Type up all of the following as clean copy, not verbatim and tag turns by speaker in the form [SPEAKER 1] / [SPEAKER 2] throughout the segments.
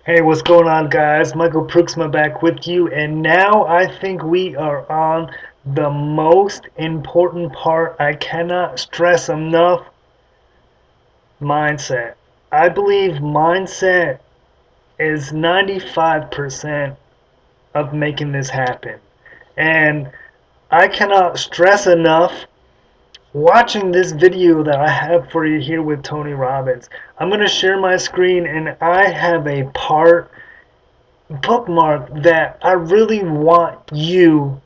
[SPEAKER 1] Hey, what's going on, guys? Michael Prooksma back with you, and now I think we are on the most important part. I cannot stress enough mindset. I believe mindset is 95% of making this happen. And I cannot stress enough watching this video that I have for you here with Tony Robbins. I'm going to share my screen, and I have a part bookmark that I really want you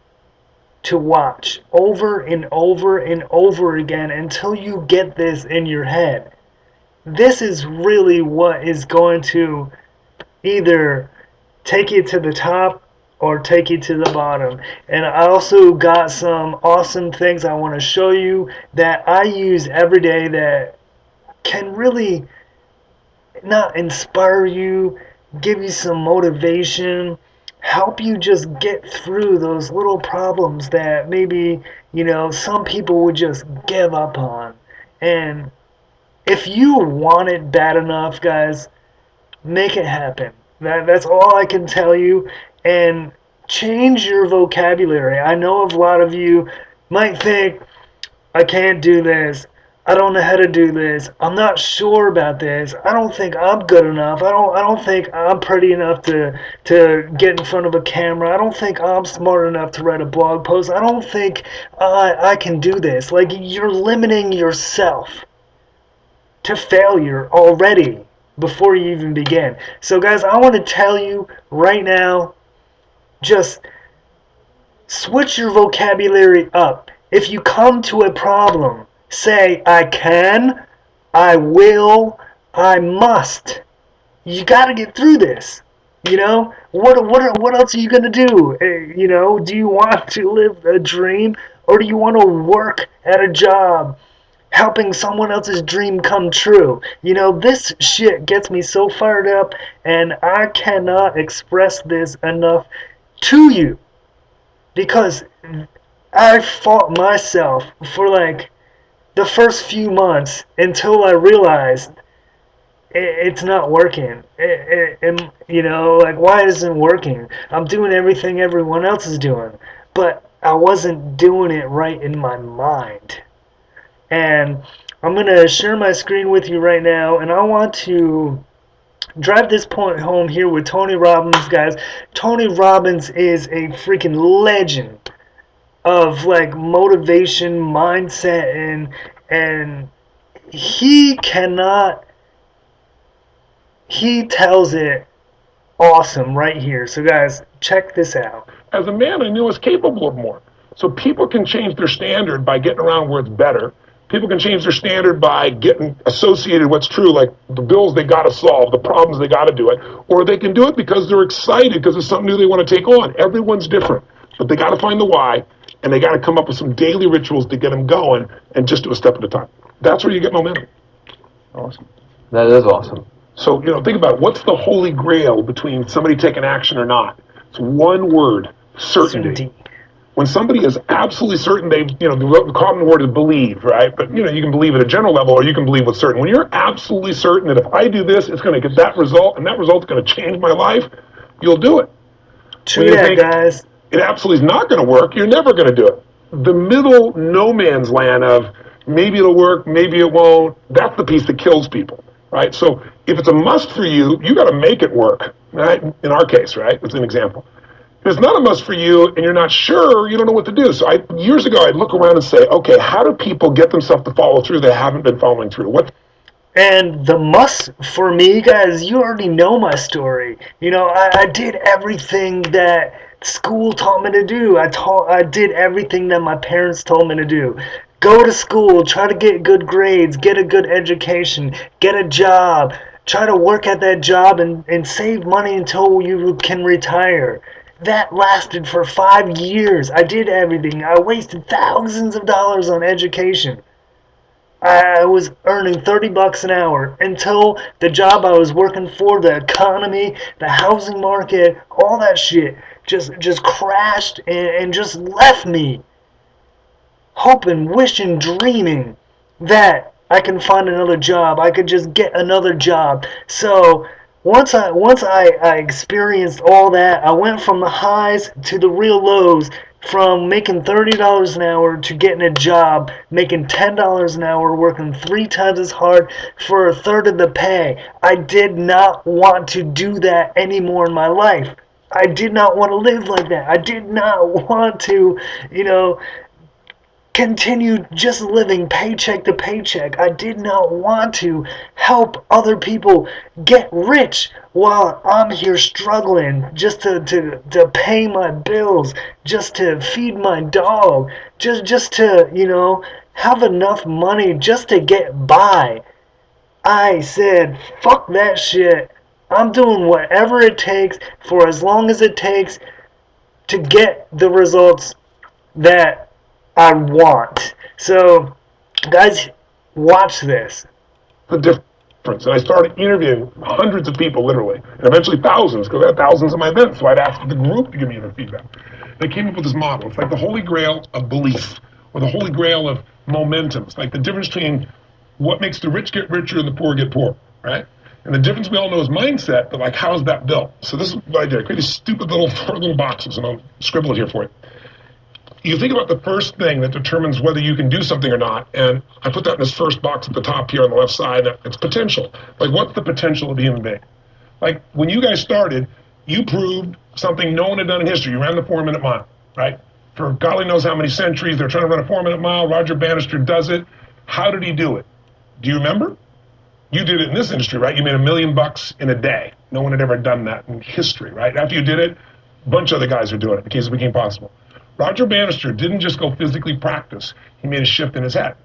[SPEAKER 1] to watch over and over and over again until you get this in your head. This is really what is going to either take you to the top or take you to the bottom. And I also got some awesome things I want to show you that I use every day that can really not inspire you, give you some motivation, help you just get through those little problems that maybe, some people would just give up on. And if you want it bad enough, guys, make it happen. That's all I can tell you. And change your vocabulary. I know a lot of you might think, I can't do this. I don't know how to do this. I'm not sure about this. I don't think I'm good enough. I don't think I'm pretty enough to get in front of a camera. I don't think I'm smart enough to write a blog post. I don't think I can do this. Like, you're limiting yourself to failure already before you even begin. So guys, I want to tell you right now, just switch your vocabulary up. If you come to a problem, say, I can, I will, I must. You got to get through this. What else are you going to do? Do you want to live a dream, or do you want to work at a job helping someone else's dream come true? This shit gets me so fired up, and I cannot express this enough to you, because I fought myself for like the first few months until I realized it's not working. Like, why isn't it working? I'm doing everything everyone else is doing, but I wasn't doing it right in my mind. And I'm going to share my screen with you right now, and I want to drive this point home here with Tony Robbins, guys. Tony Robbins is a freaking legend of like motivation, mindset, and he cannot he tells it awesome right here. So guys, check this out.
[SPEAKER 2] As a man, I knew I was capable of more. So people can change their standard by getting around where it's better. People can change their standard by getting associated what's true, like the bills they got to solve, the problems they got to do it, or they can do it because they're excited because it's something new they want to take on. Everyone's different, but they got to find the why, and they got to come up with some daily rituals to get them going, and just do a step at a time. That's where you get momentum.
[SPEAKER 3] Awesome. That is awesome.
[SPEAKER 2] So, think about it. What's the holy grail between somebody taking action or not? It's one word: certainty. When somebody is absolutely certain, the common word is believe, right? But, you can believe at a general level, or you can believe with certain. When you're absolutely certain that if I do this, it's going to get that result, and that result's going to change my life, you'll do it.
[SPEAKER 1] True that, guys.
[SPEAKER 2] It absolutely is not going to work, you're never going to do it. The middle no man's land of maybe it'll work, maybe it won't, that's the piece that kills people, right? So if it's a must for you, you got to make it work, right? In our case, right? It's an example. If it's not a must for you and you're not sure, you don't know what to do. So years ago, I'd look around and say, okay, how do people get themselves to follow through that haven't been following through?
[SPEAKER 1] And the must for me, guys, you already know my story. I did everything that school taught me to do. I did everything that my parents told me to do. Go to school, try to get good grades, get a good education, get a job, try to work at that job and save money until you can retire. That lasted for 5 years. I did everything. I wasted thousands of dollars on education. I was earning $30 an hour until the job I was working for, the economy, the housing market, all that shit just crashed and just left me hoping, wishing, dreaming that I can find another job. I could just get another job. So once I experienced all that, I went from the highs to the real lows, from making $30 an hour to getting a job making $10 an hour, working 3 times as hard for a third of the pay. I did not want to do that anymore in my life. I did not want to live like that. I did not want to, continue just living paycheck to paycheck. I did not want to help other people get rich while I'm here struggling just to pay my bills, just to feed my dog, just to, have enough money just to get by. I said, fuck that shit. I'm doing whatever it takes for as long as it takes to get the results that I want. So, guys, watch this.
[SPEAKER 2] The difference. And I started interviewing hundreds of people, literally, and eventually thousands, because I had thousands of my events. So I'd ask the group to give me their feedback. They came up with this model. It's like the holy grail of belief, or the holy grail of momentum. It's like the difference between what makes the rich get richer and the poor get poor, right? And the difference we all know is mindset, but like, how's that built? So this is what I did. I created these stupid little boxes, and I'll scribble it here for you. You think about the first thing that determines whether you can do something or not, and I put that in this first box at the top here on the left side. It's potential. Like, what's the potential of a human being? Like, when you guys started, you proved something no one had done in history. You ran the 4-minute mile, right? For golly knows how many centuries, they're trying to run a 4-minute mile. Roger Bannister does it. How did he do it? Do you remember? You did it in this industry, right? You made $1 million in a day. No one had ever done that in history, right? After you did it, a bunch of other guys are doing it because it became possible. Roger Bannister didn't just go physically practice. He made a shift in his head.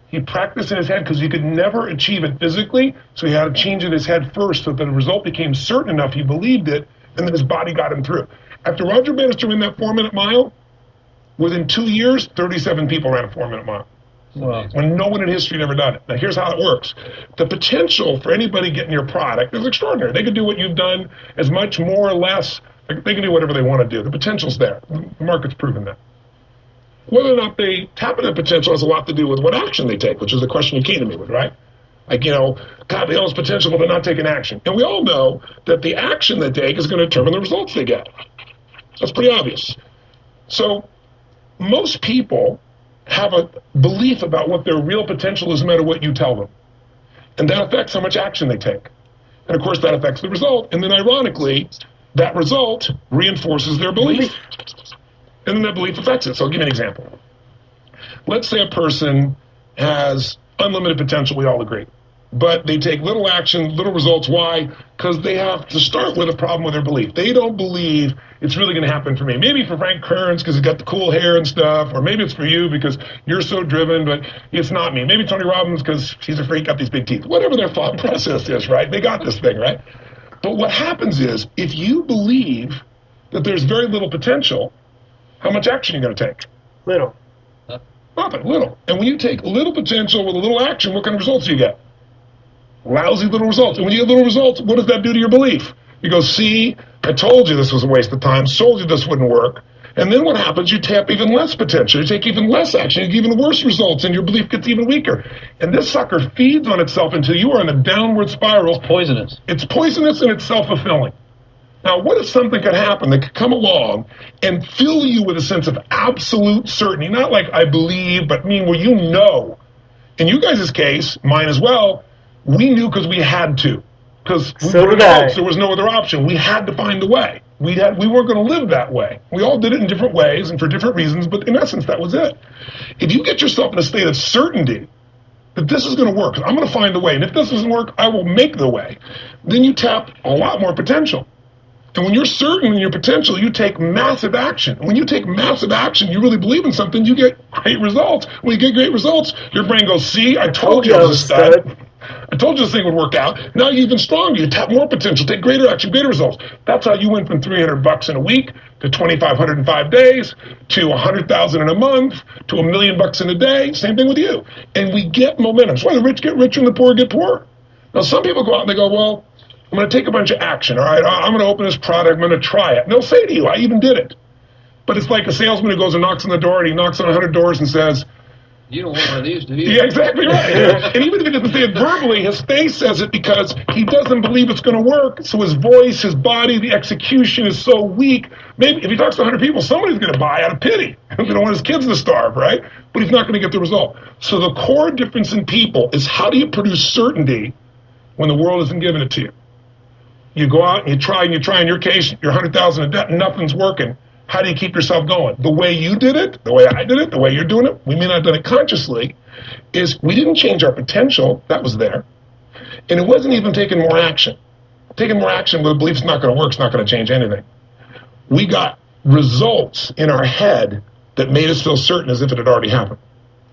[SPEAKER 2] He practiced in his head because he could never achieve it physically, so he had to change in his head first so that the result became certain enough he believed it, and then his body got him through. After Roger Bannister ran that 4-minute mile, within 2 years, 37 people ran a 4-minute mile. Wow. When no one in history had ever done it. Now, here's how it works. The potential for anybody getting your product is extraordinary. They could do what you've done as much, more or less. They can do whatever they want to do. The potential's there. The market's proven that. Whether or not they tap into that potential has a lot to do with what action they take, which is the question you came to me with, right? Like, God, they all have potential, but they're not taking action. And we all know that the action they take is going to determine the results they get. That's pretty obvious. So most people have a belief about what their real potential is no matter what you tell them. And that affects how much action they take. And of course, that affects the result. And then ironically, that result reinforces their belief. And then that belief affects it. So I'll give you an example. Let's say a person has unlimited potential, we all agree. But they take little action, little results. Why? Because they have to start with a problem with their belief. They don't believe it's really going to happen for me. Maybe for Frank Kearns because he's got the cool hair and stuff, or maybe it's for you because you're so driven, but it's not me. Maybe Tony Robbins because he's a freak, got these big teeth. Whatever their thought process is, right? They got this thing, right? But what happens is, if you believe that there's very little potential, how much action are you going to take?
[SPEAKER 1] Little.
[SPEAKER 2] Nothing, little. And when you take little potential with a little action, what kind of results do you get? Lousy little results. And when you get little results, what does that do to your belief? You go, see, I told you this was a waste of time, told you this wouldn't work. And then what happens? You tap even less potential. You take even less action. You get even worse results, and your belief gets even weaker. And this sucker feeds on itself until you are in a downward spiral.
[SPEAKER 3] It's poisonous.
[SPEAKER 2] It's poisonous and it's self-fulfilling. Now, what if something could happen that could come along and fill you with a sense of absolute certainty? Not like I believe, but where you know. In you guys' case, mine as well, we knew because we had to. Because
[SPEAKER 1] so did I.
[SPEAKER 2] There was no other option. We had to find a way. We weren't going to live that way. We all did it in different ways and for different reasons, but in essence, that was it. If you get yourself in a state of certainty that this is going to work, I'm going to find a way, and if this doesn't work, I will make the way, then you tap a lot more potential. And when you're certain in your potential, you take massive action. When you take massive action, you really believe in something, you get great results. When you get great results, your brain goes, see, I told you I was a stud. I told you this thing would work out. Now you're even stronger. You tap more potential, take greater action, greater results. That's how you went from $300 in a week to $2,500 in 5 days to $100,000 in a month to $1 million in a day. Same thing with you. And we get momentum. That's why the rich get richer and the poor get poorer. Now some people go out and they go, well, I'm going to take a bunch of action. All right, I'm going to open this product. I'm going to try it. And they'll say to you, I even did it. But it's like a salesman who goes and knocks on the door, and he knocks on 100 doors and says,
[SPEAKER 3] You don't want one of these, do you?
[SPEAKER 2] Yeah, exactly right. And even if he doesn't say it verbally, his face says it because he doesn't believe it's going to work. So his voice, his body, the execution is so weak. Maybe if he talks to 100 people, somebody's going to buy out of pity. He's going to want his kids to starve, right? But he's not going to get the result. So the core difference in people is how do you produce certainty when the world isn't giving it to you? You go out and you try. In your case, you're 100,000 in debt, and nothing's working. How do you keep yourself going? The way you did it, the way I did it, the way you're doing it, we may not have done it consciously, is we didn't change our potential. That was there. And it wasn't even taking more action. Taking more action with a belief it's not going to work, it's not going to change anything. We got results in our head that made us feel certain as if it had already happened.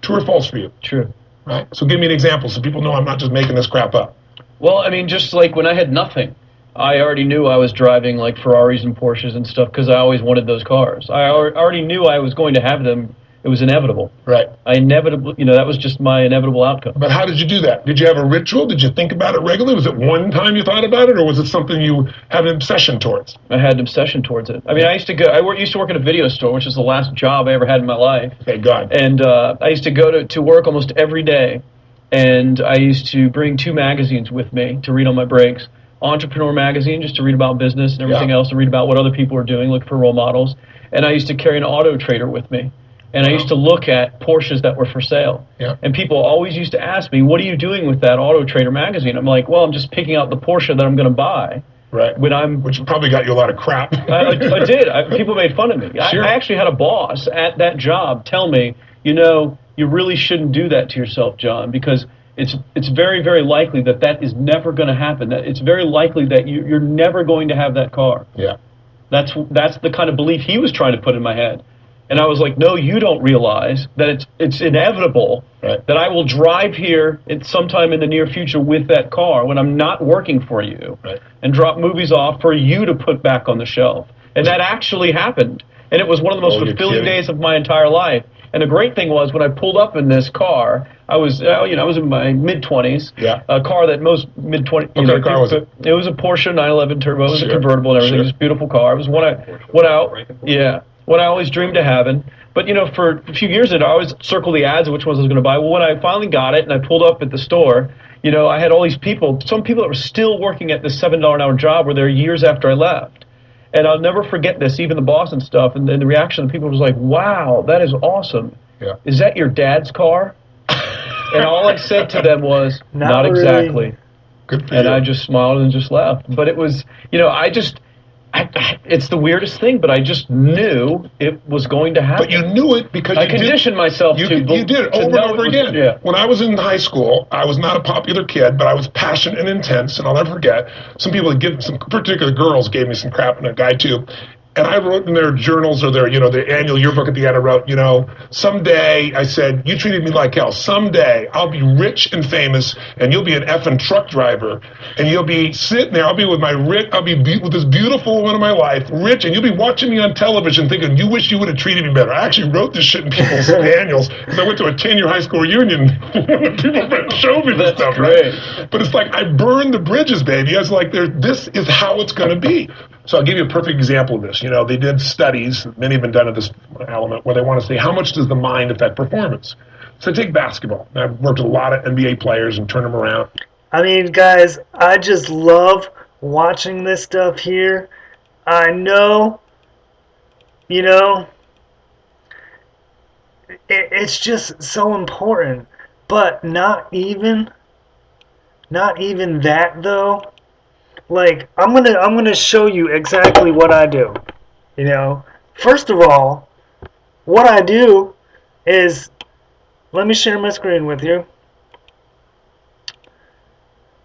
[SPEAKER 2] True or false for you?
[SPEAKER 3] True.
[SPEAKER 2] Right? So give me an example so people know I'm not just making this crap up.
[SPEAKER 3] Well, I mean, just like when I had nothing, I already knew I was driving like Ferraris and Porsches and stuff because I always wanted those cars. I already knew I was going to have them. It was inevitable.
[SPEAKER 2] Right.
[SPEAKER 3] That was just my inevitable outcome.
[SPEAKER 2] But how did you do that? Did you have a ritual? Did you think about it regularly? Was it one time you thought about it, or was it something you had an obsession towards?
[SPEAKER 3] I had an obsession towards it. I mean, I used to work at a video store, which is the last job I ever had in my life.
[SPEAKER 2] Thank God.
[SPEAKER 3] And I used to go to work almost every day, and I used to bring 2 magazines with me to read on my breaks. Entrepreneur magazine, just to read about business and everything else, to read about what other people are doing, look for role models. And I used to carry an Auto Trader with me. And I used to look at Porsches that were for sale.
[SPEAKER 2] Yeah.
[SPEAKER 3] And people always used to ask me, what are you doing with that Auto Trader magazine? I'm like, well, I'm just picking out the Porsche that I'm going to buy.
[SPEAKER 2] Right.
[SPEAKER 3] Which
[SPEAKER 2] probably got you a lot of crap.
[SPEAKER 3] I did. People made fun of me.
[SPEAKER 2] Sure.
[SPEAKER 3] I actually had a boss at that job tell me, you really shouldn't do that to yourself, John, because it's very, very likely that is never going to happen. That it's very likely that you're never going to have that car.
[SPEAKER 2] Yeah.
[SPEAKER 3] That's the kind of belief he was trying to put in my head. And I was like, no, you don't realize that it's inevitable that I will drive here sometime in the near future with that car when I'm not working for you and drop movies off for you to put back on the shelf. And that actually happened. And it was one of the most fulfilling days of my entire life. And the great thing was when I pulled up in this car, I was in my mid-20s.
[SPEAKER 2] Yeah.
[SPEAKER 3] A car that most mid-20s.
[SPEAKER 2] What kind of car was it?
[SPEAKER 3] It was a Porsche 911 Turbo. It was a convertible and everything. It was a beautiful car. It was what I always dreamed of having. But, for a few years I always circled the ads of which ones I was going to buy. Well, when I finally got it and I pulled up at the store, I had all these people, some people that were still working at this $7 an hour job were there years after I left. And I'll never forget this, even the boss and stuff. And the reaction of the people was like, wow, that is awesome.
[SPEAKER 2] Yeah.
[SPEAKER 3] Is that your dad's car? And all I said to them was, not
[SPEAKER 1] really.
[SPEAKER 3] Exactly.
[SPEAKER 2] Good for
[SPEAKER 3] and
[SPEAKER 2] you.
[SPEAKER 3] I just smiled and just left. But it was, it's the weirdest thing, but I just knew it was going to happen.
[SPEAKER 2] But you knew it because
[SPEAKER 3] I conditioned myself
[SPEAKER 2] you
[SPEAKER 3] to.
[SPEAKER 2] You did it over and over again.
[SPEAKER 3] Yeah.
[SPEAKER 2] When I was in high school, I was not a popular kid, but I was passionate and intense, and I'll never forget. Some particular girls gave me some crap, and a guy too. And I wrote in their journals or their annual yearbook at the end, I wrote, someday, I said, you treated me like hell. Someday I'll be rich and famous and you'll be an effing truck driver and you'll be sitting there. I'll be with with this beautiful woman of my life, rich, and you'll be watching me on television thinking, you wish you would have treated me better. I actually wrote this shit in people's manuals because I went to a 10-year high school reunion. People showed me this stuff,
[SPEAKER 3] great.
[SPEAKER 2] Right? But it's like, I burned the bridges, baby. I was like, this is how it's going to be. So I'll give you a perfect example of this. They did studies, many have been done at this element, where they want to say, how much does the mind affect performance? So take basketball. I've worked with a lot of NBA players and turned them around.
[SPEAKER 1] I mean, guys, I just love watching this stuff here. I know, it's just so important. But not even that, though. Like, I'm gonna show you exactly what I do. First of all, what I do is, let me share my screen with you.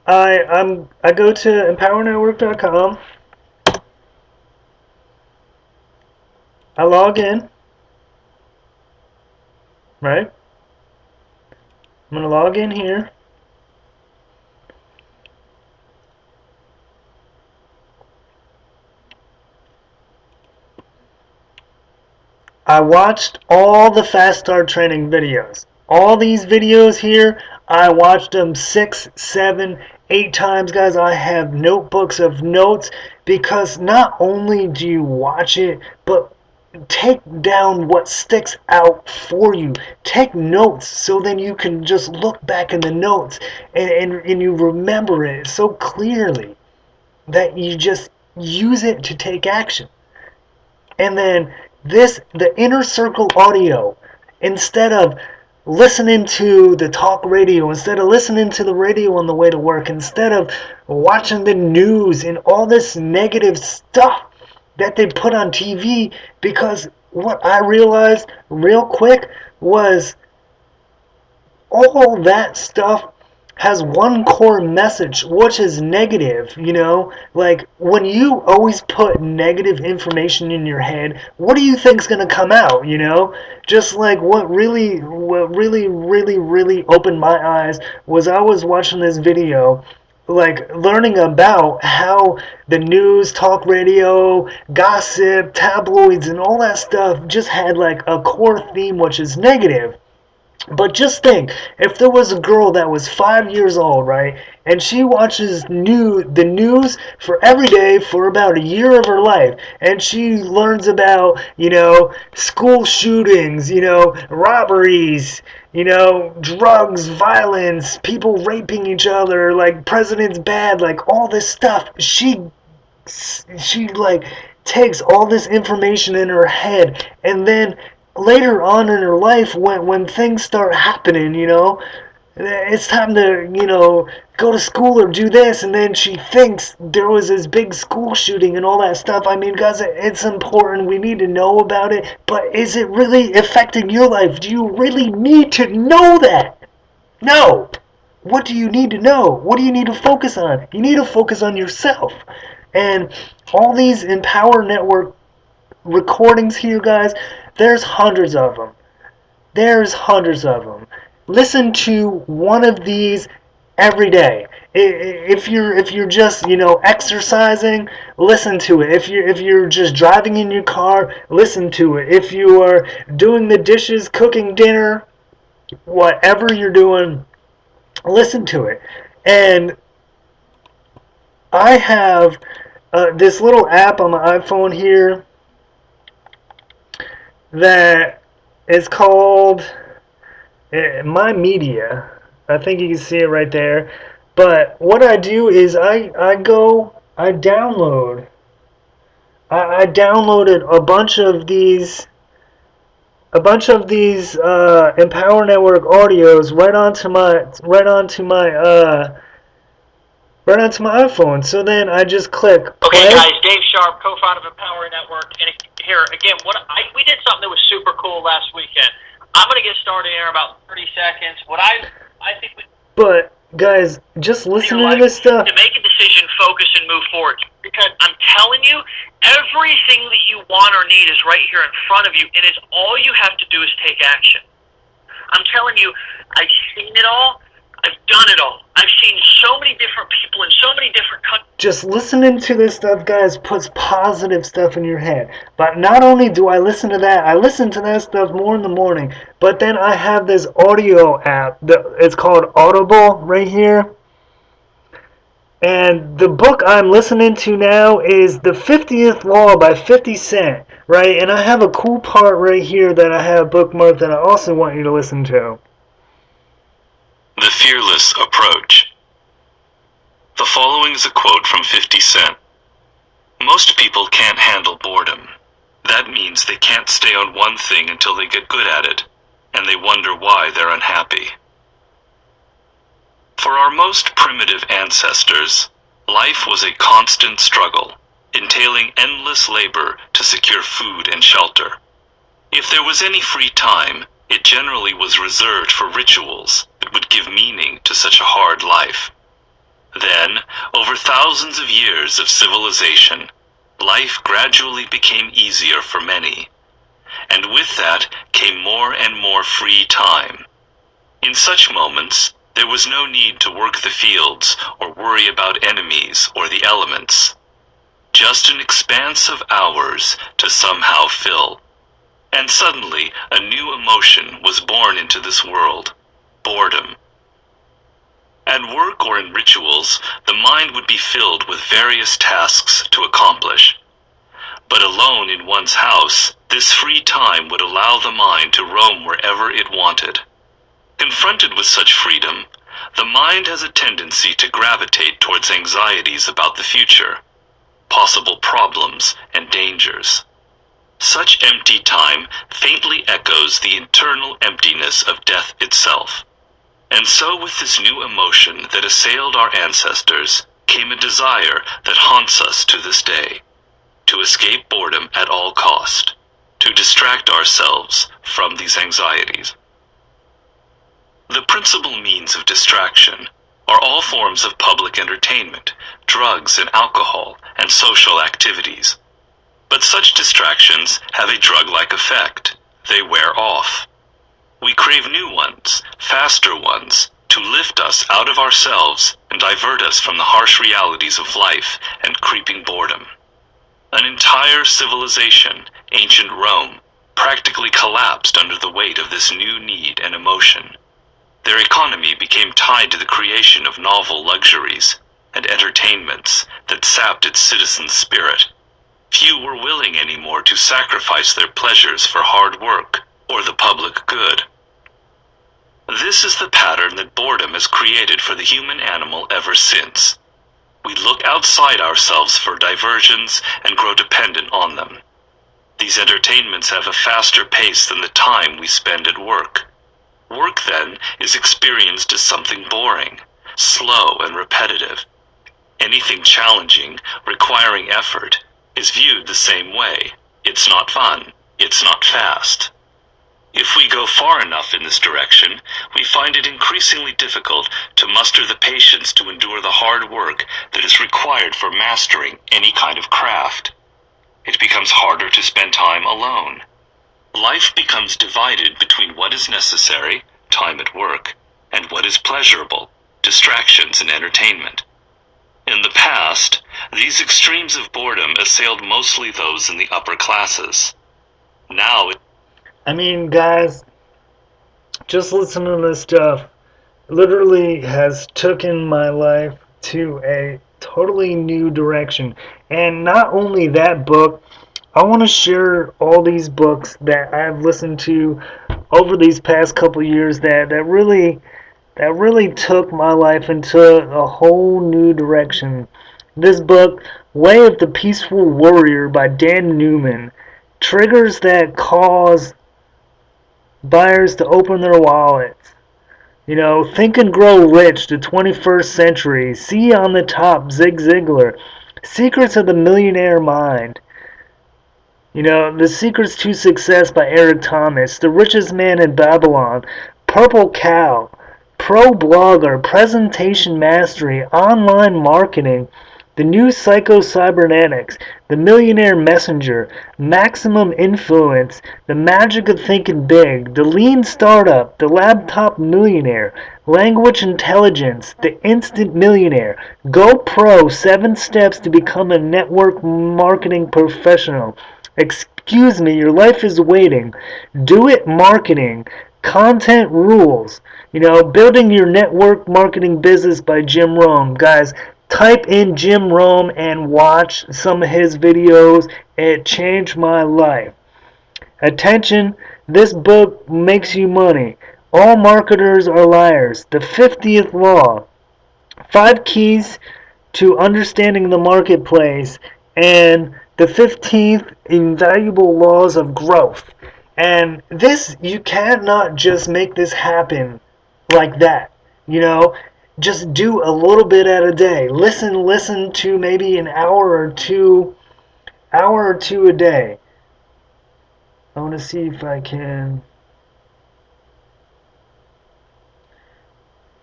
[SPEAKER 1] I go to empowernetwork.com. I log in. Right? I'm gonna log in here. I watched all the Fast Start training videos. All these videos here, I watched them 6, 7, 8 times, guys. I have notebooks of notes because not only do you watch it, but take down what sticks out for you. Take notes so then you can just look back in the notes and you remember it so clearly that you just use it to take action. And then the inner circle audio, instead of listening to the talk radio, instead of listening to the radio on the way to work, instead of watching the news and all this negative stuff that they put on TV, because what I realized real quick was all that stuff has one core message, which is negative, you know? Like, when you always put negative information in your head, what do you think's gonna come out, you know? Just like what really opened my eyes was I was watching this video, like learning about how the news, talk radio, gossip, tabloids, and all that stuff just had like a core theme which is negative. But just think, if there was a girl that was 5 years old, right, and she watches the news for every day for about a year of her life, and she learns about, you know, school shootings, you know, robberies, you know, drugs, violence, people raping each other, like president's bad, like all this stuff, she like takes all this information in her head, and then later on in her life, when things start happening, you know, it's time to, you know, go to school or do this, and then she thinks there was this big school shooting and all that stuff. I mean, guys, it's important. We need to know about it, but is it really affecting your life? Do you really need to know that? No. What do you need to know? What do you need to focus on? You need to focus on yourself. And all these Empower Network recordings here, guys, there's hundreds of them. There's hundreds of them. Listen to one of these every day. If you're just, you know, exercising, listen to it. If you're just driving in your car, listen to it. If you are doing the dishes, cooking dinner, whatever you're doing, listen to it. And I have this little app on my iPhone here that is called My Media. I think you can see it right there. But what I do is I downloaded a bunch of these Empower Network audios right onto my iPhone. So then I just click play.
[SPEAKER 4] Okay, guys, Dave Sharp, co-founder of Empower Network, and here again, we did something that was super cool last weekend. I'm gonna get started here in about 30 seconds. What I think we.
[SPEAKER 1] But guys, just listening to this stuff.
[SPEAKER 4] To make a decision, focus, and move forward. Because I'm telling you, everything that you want or need is right here in front of you, and it's all you have to do is take action. I'm telling you, I've seen it all. I've done it all. I've seen so many different people in so many different countries.
[SPEAKER 1] Just listening to this stuff, guys, puts positive stuff in your head. But not only do I listen to that, I listen to that stuff more in the morning. But then I have this audio app. It's called Audible right here. And the book I'm listening to now is The 50th Law by 50 Cent, right? And I have a cool part right here that I have bookmarked that I also want you to listen to.
[SPEAKER 5] The Fearless Approach. The following is a quote from 50 Cent. Most people can't handle boredom. That means they can't stay on one thing until they get good at it, and they wonder why they're unhappy. For our most primitive ancestors, life was a constant struggle, entailing endless labor to secure food and shelter. If there was any free time, it generally was reserved for rituals that would give meaning to such a hard life. Then, over thousands of years of civilization, life gradually became easier for many, and with that came more and more free time. In such moments, there was no need to work the fields or worry about enemies or the elements. Just an expanse of hours to somehow fill. And suddenly, a new emotion was born into this world: boredom. At work or in rituals, the mind would be filled with various tasks to accomplish. But alone in one's house, this free time would allow the mind to roam wherever it wanted. Confronted with such freedom, the mind has a tendency to gravitate towards anxieties about the future, possible problems and dangers. Such empty time faintly echoes the internal emptiness of death itself. And so with this new emotion that assailed our ancestors came a desire that haunts us to this day, to escape boredom at all cost, to distract ourselves from these anxieties. The principal means of distraction are all forms of public entertainment, drugs and alcohol, and social activities. But such distractions have a drug-like effect. They wear off. We crave new ones, faster ones, to lift us out of ourselves and divert us from the harsh realities of life and creeping boredom. An entire civilization, ancient Rome, practically collapsed under the weight of this new need and emotion. Their economy became tied to the creation of novel luxuries and entertainments that sapped its citizens' spirit. Few were willing anymore to sacrifice their pleasures for hard work or the public good. This is the pattern that boredom has created for the human animal ever since. We look outside ourselves for diversions and grow dependent on them. These entertainments have a faster pace than the time we spend at work. Work, then, is experienced as something boring, slow, and repetitive. Anything challenging, requiring effort, is viewed the same way. It's not fun. It's not fast. If we go far enough in this direction, we find it increasingly difficult to muster the patience to endure the hard work that is required for mastering any kind of craft. It becomes harder to spend time alone. Life becomes divided between what is necessary, time at work, and what is pleasurable, distractions and entertainment. In the past, these extremes of boredom assailed mostly those in the upper classes. Now
[SPEAKER 1] I mean, guys, just listening to this stuff literally has taken my life to a totally new direction. And not only that book, I want to share all these books that I've listened to over these past couple years that really took my life into a whole new direction. This book, Way of the Peaceful Warrior by Dan Newman, triggers that cause buyers to open their wallets. You know, Think and Grow Rich, the 21st Century, See on the Top, Zig Ziglar, Secrets of the Millionaire Mind. You know, The Secrets to Success by Eric Thomas, The Richest Man in Babylon, Purple Cow, Pro Blogger, Presentation Mastery, Online Marketing, The New Psycho-Cybernetics, The Millionaire Messenger, Maximum Influence, The Magic of Thinking Big, The Lean Startup, The Laptop Millionaire, Language Intelligence, The Instant Millionaire, Go Pro, 7 Steps to Become a Network Marketing Professional, Excuse Me, Your Life is Waiting, Do It Marketing, Content Rules, you know, Building Your Network Marketing Business by Jim Rohn. Guys, type in Jim Rohn and watch some of his videos. It changed my life. Attention, this book makes you money. All marketers are liars. The 50th Law. 5 Keys to Understanding the Marketplace. And the 15th Invaluable Laws of Growth. And this, you cannot just make this happen like that. You know, just do a little bit at a day. Listen to maybe an hour or two a day. I want to see if I can.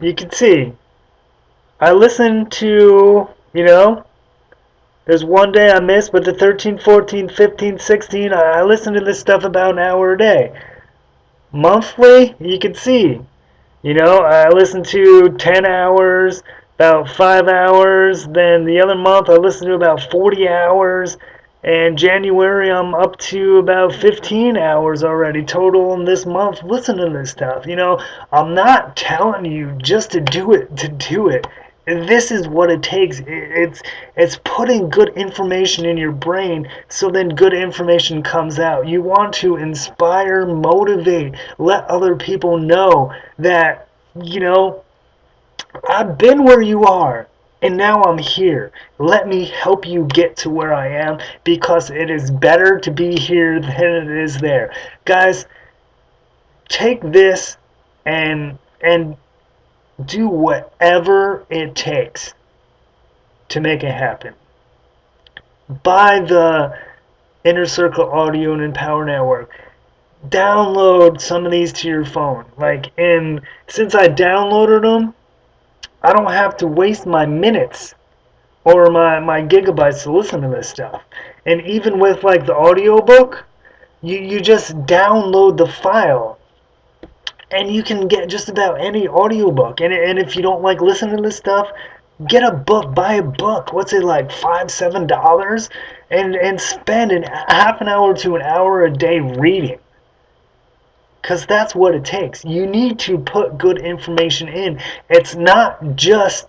[SPEAKER 1] You can see. I listen to, you know, there's one day I missed, but the 13, 14, 15, 16, I listen to this stuff about an hour a day. Monthly, you can see. You know, I listen to 10 hours, about 5 hours. Then the other month I listen to about 40 hours. And January I'm up to about 15 hours already total in this month listening to this stuff. You know, I'm not telling you just to do it. This is what it takes. It's putting good information in your brain so then good information comes out. You want to inspire, motivate, let other people know that, you know, I've been where you are and now I'm here. Let me help you get to where I am because it is better to be here than it is there. Guys, take this and do whatever it takes to make it happen. Buy the Inner Circle Audio and Empower Network. Download some of these to your phone. And since I downloaded them, I don't have to waste my minutes or my gigabytes to listen to this stuff. And even with the audiobook, you just download the file and you can get just about any audiobook. And if you don't like listening to this stuff, get a book, buy a book. What's it like, $5-7? And spend half an hour to an hour a day reading. Because that's what it takes. You need to put good information in. It's not just,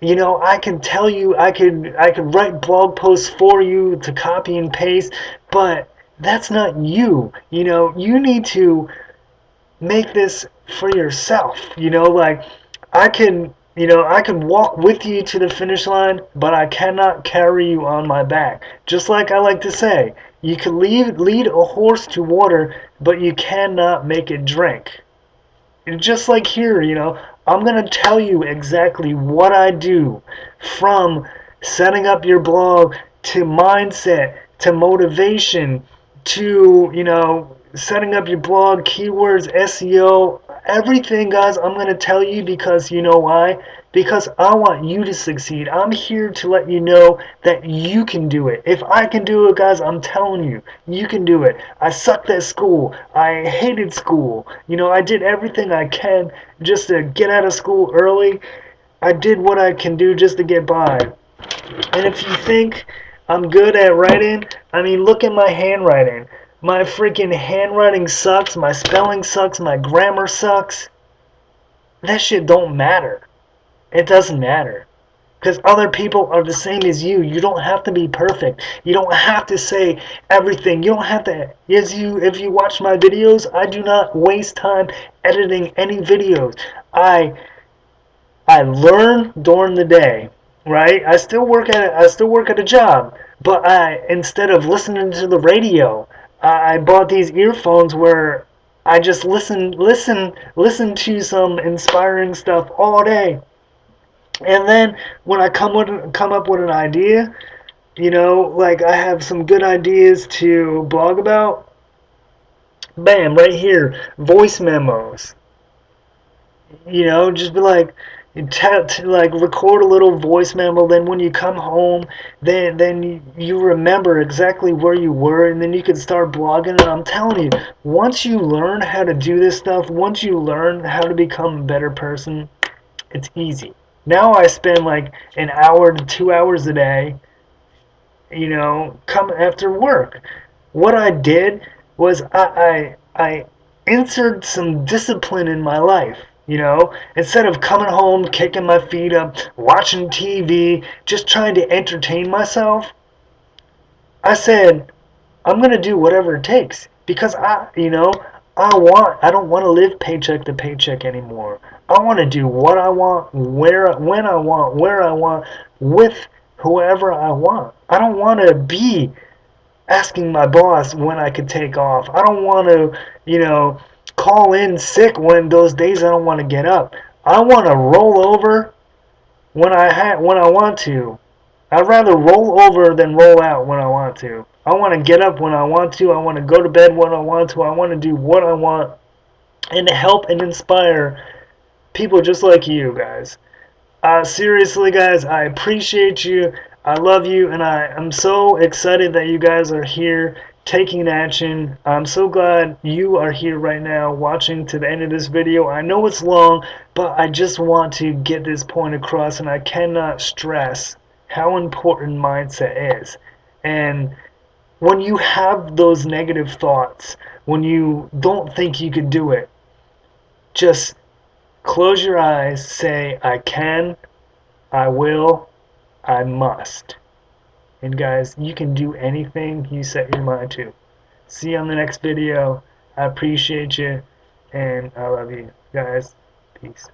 [SPEAKER 1] I can tell you, I could write blog posts for you to copy and paste, but that's not you. You need to make this for yourself. I can walk with you to the finish line, but I cannot carry you on my back. Just like I like to say, you can lead a horse to water, but you cannot make it drink. And just like here, I'm going to tell you exactly what I do, from setting up your blog to mindset to motivation to, setting up your blog, keywords, SEO, everything, guys. I'm going to tell you because you know why? Because I want you to succeed. I'm here to let you know that you can do it. If I can do it, guys, I'm telling you, you can do it. I sucked at school. I hated school. I did everything I can just to get out of school early. I did what I can do just to get by. And if you think I'm good at writing, look at my handwriting. My freaking handwriting sucks, my spelling sucks, my grammar sucks. That shit don't matter. It doesn't matter. Because other people are the same as you. You don't have to be perfect. You don't have to say everything. You don't have to. If you watch my videos, I do not waste time editing any videos. I learn during the day, right? I still work at a job, but instead of listening to the radio, I bought these earphones where I just listen to some inspiring stuff all day. And then when I come up with an idea, I have some good ideas to blog about. Bam, right here, voice memos. Just be record a little voice memo. Then when you come home, then you remember exactly where you were, and then you can start blogging. And I'm telling you, once you learn how to do this stuff, once you learn how to become a better person, it's easy. Now I spend an hour to 2 hours a day, come after work. What I did was I inserted some discipline in my life. Instead of coming home, kicking my feet up, watching TV, just trying to entertain myself, I said, I'm going to do whatever it takes because I don't want to live paycheck to paycheck anymore. I want to do what I want, when I want, where I want, with whoever I want. I don't want to be asking my boss when I could take off. I don't want to, call in sick when those days I don't want to get up. I want to roll over when I want to. I'd rather roll over than roll out when I want to. I want to get up when I want to. I want to go to bed when I want to. I want to do what I want and help and inspire people just like you guys. Seriously, guys, I appreciate you. I love you, and I'm so excited that you guys are here taking action. I'm so glad you are here right now watching to the end of this video. I know it's long, but I just want to get this point across, and I cannot stress how important mindset is. And when you have those negative thoughts, when you don't think you can do it, just close your eyes, say, I can, I will, I must. And guys, you can do anything you set your mind to. See you on the next video. I appreciate you, and I love you guys. Peace.